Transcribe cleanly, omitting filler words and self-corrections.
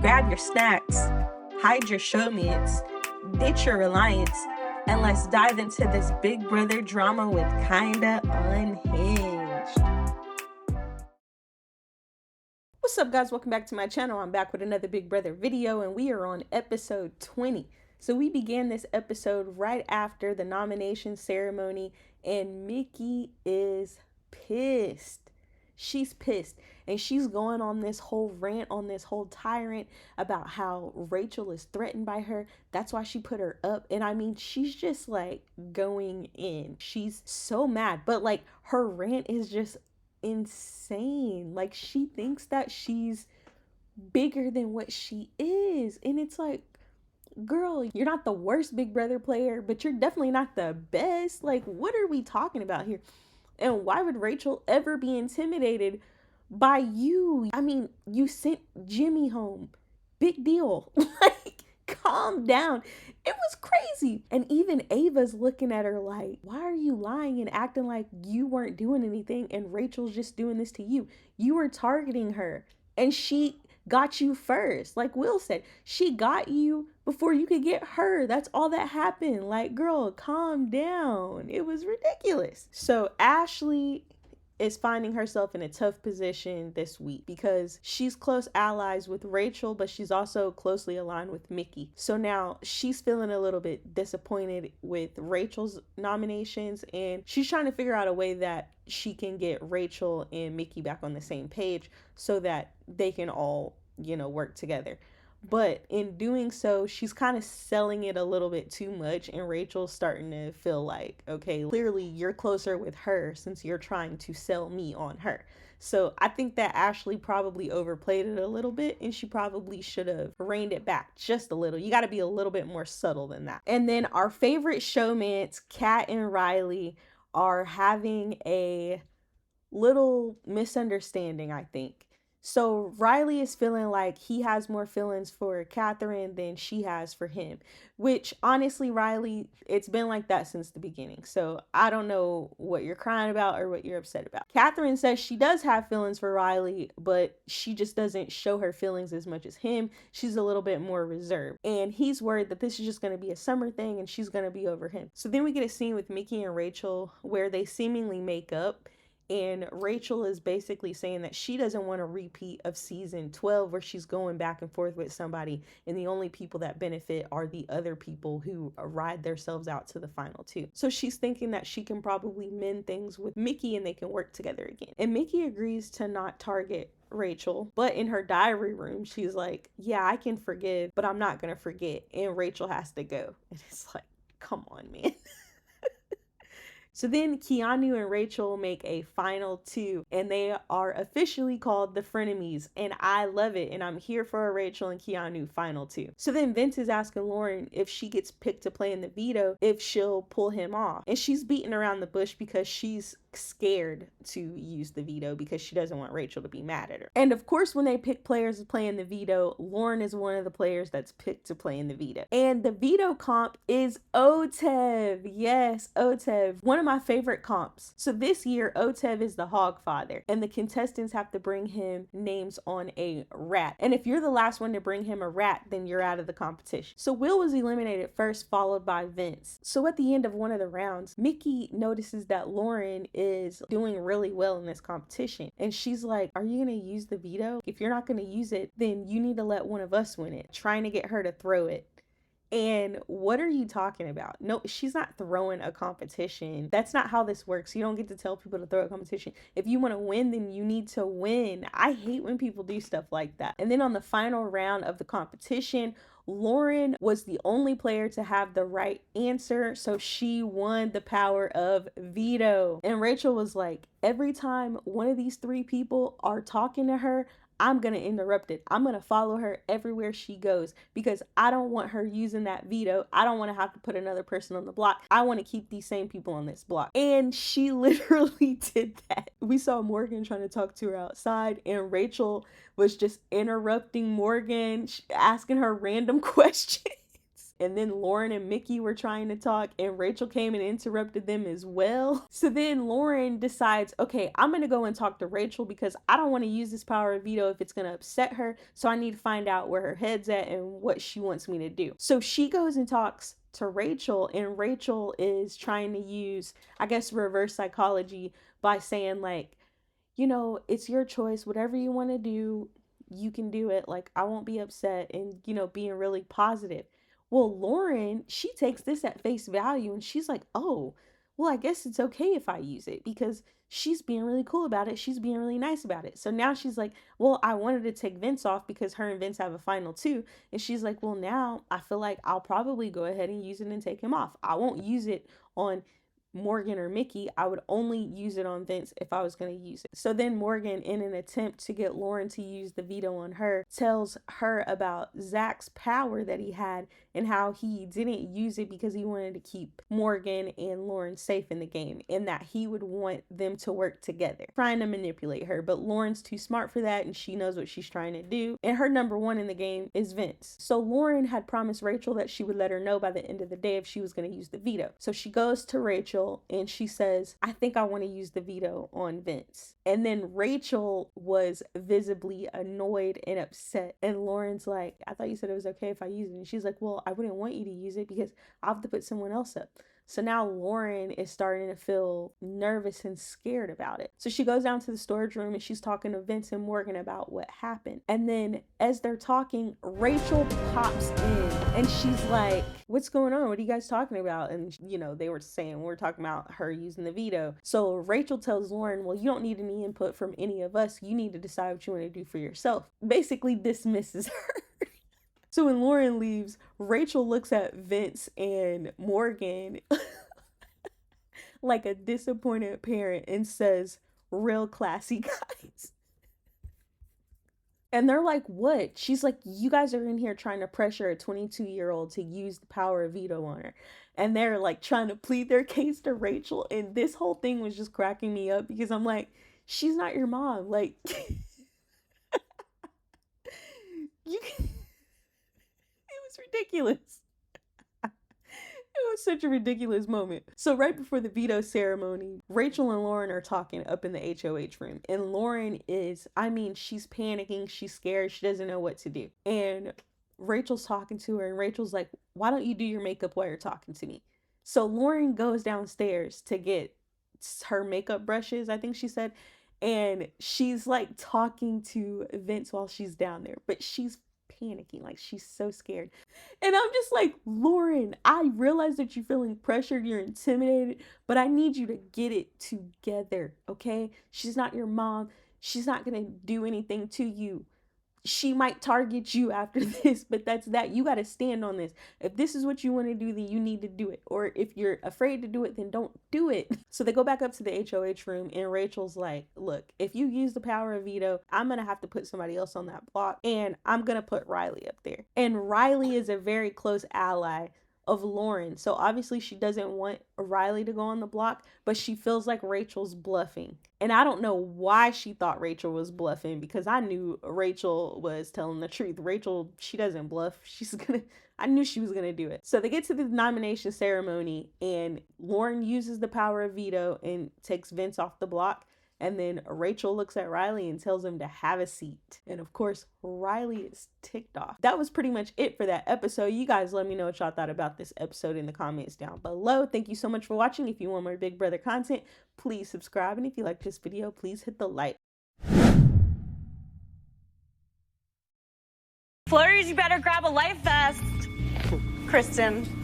grab your snacks, hide your showmates, ditch your reliance, and let's dive into this Big Brother drama with Kinda Unhinged. What's up, guys? Welcome back to my channel. I'm back with another Big Brother video, and we are on episode 20. So we began this episode right after the nomination ceremony, and Mickey is pissed. She's pissed, and she's going on this whole rant on this whole tyrant about how Rachel is threatened by her. That's why she put her up. And I mean, she's just like going in. She's so mad, but like her rant is just insane. Like, she thinks that she's bigger than what she is, and it's like, girl, you're not the worst Big Brother player, but you're definitely not the best. Like, what are we talking about here? And why would Rachel ever be intimidated by you? I mean, you sent Jimmy home. Big deal. Like, calm down. It was crazy. And even Ava's looking at her like, why are you lying and acting like you weren't doing anything and Rachel's just doing this to you? You were targeting her, and she got you first. Like Will said, she got you before you could get her. That's all that happened. Like, girl, calm down. It was ridiculous. So Ashley is finding herself in a tough position this week because she's close allies with Rachel, but she's also closely aligned with Mickey. So now she's feeling a little bit disappointed with Rachel's nominations, and she's trying to figure out a way that she can get Rachel and Mickey back on the same page so that they can all, work together. But in doing so, she's kind of selling it a little bit too much, and Rachel's starting to feel like, okay, clearly you're closer with her since you're trying to sell me on her. So I think that Ashley probably overplayed it a little bit, and she probably should have reined it back just a little. You got to be a little bit more subtle than that. And then our favorite showmates, Kat and Riley, are having a little misunderstanding, I think. So Riley is feeling like he has more feelings for Catherine than she has for him, which honestly, Riley, it's been like that since the beginning. So I don't know what you're crying about or what you're upset about. Catherine says she does have feelings for Riley, but she just doesn't show her feelings as much as him. She's a little bit more reserved, and he's worried that this is just going to be a summer thing and she's going to be over him. So then we get a scene with Mickey and Rachel where they seemingly make up. And Rachel is basically saying that she doesn't want a repeat of season 12 where she's going back and forth with somebody, and the only people that benefit are the other people who ride themselves out to the final two. So she's thinking that she can probably mend things with Mickey and they can work together again. And Mickey agrees to not target Rachel, but in her diary room, she's like, yeah, I can forgive, but I'm not going to forget. And Rachel has to go. And it's like, come on, man. So then Keanu and Rachel make a final two, and they are officially called the Frenemies, and I love it, and I'm here for a Rachel and Keanu final two. So then Vince is asking Lauren if she gets picked to play in the veto, if she'll pull him off. And she's beating around the bush because she's scared to use the veto because she doesn't want Rachel to be mad at her. And of course, when they pick players to play in the veto, Lauren is one of the players that's picked to play in the veto. And the veto comp is Otev. Yes, Otev. One of my favorite comps. So this year, Otev is the Hog Father, and the contestants have to bring him names on a rat. And if you're the last one to bring him a rat, then you're out of the competition. So Will was eliminated first, followed by Vince. So at the end of one of the rounds, Mickey notices that Lauren is doing really well in this competition, and she's like, are you gonna use the veto? If you're not gonna use it, then you need to let one of us win it, trying to get her to throw it. And what are you talking about? No, she's not throwing a competition. That's not how this works. You don't get to tell people to throw a competition. If you want to win, then you need to win. I hate when people do stuff like that. And then on the final round of the competition, Lauren was the only player to have the right answer, so she won the power of veto. And Rachel was like, every time one of these three people are talking to her, I'm going to interrupt it. I'm going to follow her everywhere she goes because I don't want her using that veto. I don't want to have to put another person on the block. I want to keep these same people on this block. And she literally did that. We saw Morgan trying to talk to her outside, and Rachel was just interrupting Morgan, asking her random questions. And then Lauren and Mickey were trying to talk, and Rachel came and interrupted them as well. So then Lauren decides, okay, I'm gonna go and talk to Rachel because I don't want to use this power of veto if it's gonna upset her. So I need to find out where her head's at and what she wants me to do. So she goes and talks to Rachel, and Rachel is trying to use, I guess, reverse psychology by saying, like, you know, it's your choice. Whatever you want to do, you can do it. Like, I won't be upset, and, you know, being really positive. Well, Lauren, she takes this at face value and she's like, oh, well, I guess it's okay if I use it because she's being really cool about it. She's being really nice about it. So now she's like, well, I wanted to take Vince off because her and Vince have a final too. And she's like, well, now I feel like I'll probably go ahead and use it and take him off. I won't use it on Morgan or Mickey. I would only use it on Vince if I was going to use it. So then Morgan, in an attempt to get Lauren to use the veto on her, tells her about Zach's power that he had and how he didn't use it because he wanted to keep Morgan and Lauren safe in the game, and that he would want them to work together, trying to manipulate her. But Lauren's too smart for that, and she knows what she's trying to do, and her number one in the game is Vince. So Lauren had promised Rachel that she would let her know by the end of the day if she was going to use the veto. So she goes to Rachel and she says, I think I want to use the veto on Vince. And then Rachel was visibly annoyed and upset, and Lauren's like, I thought you said it was okay if I use it. And she's like, well, I wouldn't want you to use it because I'll have to put someone else up. So now Lauren is starting to feel nervous and scared about it. So she goes down to the storage room and she's talking to Vince and Morgan about what happened. And then as they're talking, Rachel pops in and she's like, what's going on? What are you guys talking about? And, you know, they were saying, we're talking about her using the veto. So Rachel tells Lauren, well, you don't need any input from any of us. You need to decide what you want to do for yourself. Basically dismisses her. So when Lauren leaves, Rachel looks at Vince and Morgan like a disappointed parent and says, real classy guys. And they're like, what? She's like, you guys are in here trying to pressure a 22-year-old to use the power of veto on her. And they're like trying to plead their case to Rachel. And this whole thing was just cracking me up because I'm like, she's not your mom. Like, you can... It was ridiculous. It was such a ridiculous moment. So right before the veto ceremony, Rachel and Lauren are talking up in the HOH room. And Lauren is, I mean, she's panicking. She's scared. She doesn't know what to do. And Rachel's talking to her. And Rachel's like, why don't you do your makeup while you're talking to me? So Lauren goes downstairs to get her makeup brushes, I think she said. And she's like talking to Vince while she's down there. But she's panicking, like she's so scared. And I'm just like, Lauren, I realize that you're feeling pressured, you're intimidated, but I need you to get it together, okay? She's not your mom. She's not gonna do anything to you. She might target you after this, but that's that. You got to stand on this. If this is what you want to do, then you need to do it. Or if you're afraid to do it, then don't do it. So they go back up to the HOH room and Rachel's like, look, if you use the power of veto, I'm going to have to put somebody else on that block, and I'm going to put Riley up there. And Riley is a very close ally of Lauren. So obviously she doesn't want Riley to go on the block, but she feels like Rachel's bluffing. And I don't know why she thought Rachel was bluffing, because I knew Rachel was telling the truth. Rachel, she doesn't bluff. I knew she was gonna do it. So they get to the nomination ceremony and Lauren uses the power of veto and takes Vince off the block. And then Rachel looks at Riley and tells him to have a seat. And of course, Riley is ticked off. That was pretty much it for that episode. You guys let me know what y'all thought about this episode in the comments down below. Thank you so much for watching. If you want more Big Brother content, please subscribe. And if you like this video, please hit the like. Flurries, you better grab a life vest. Kristen.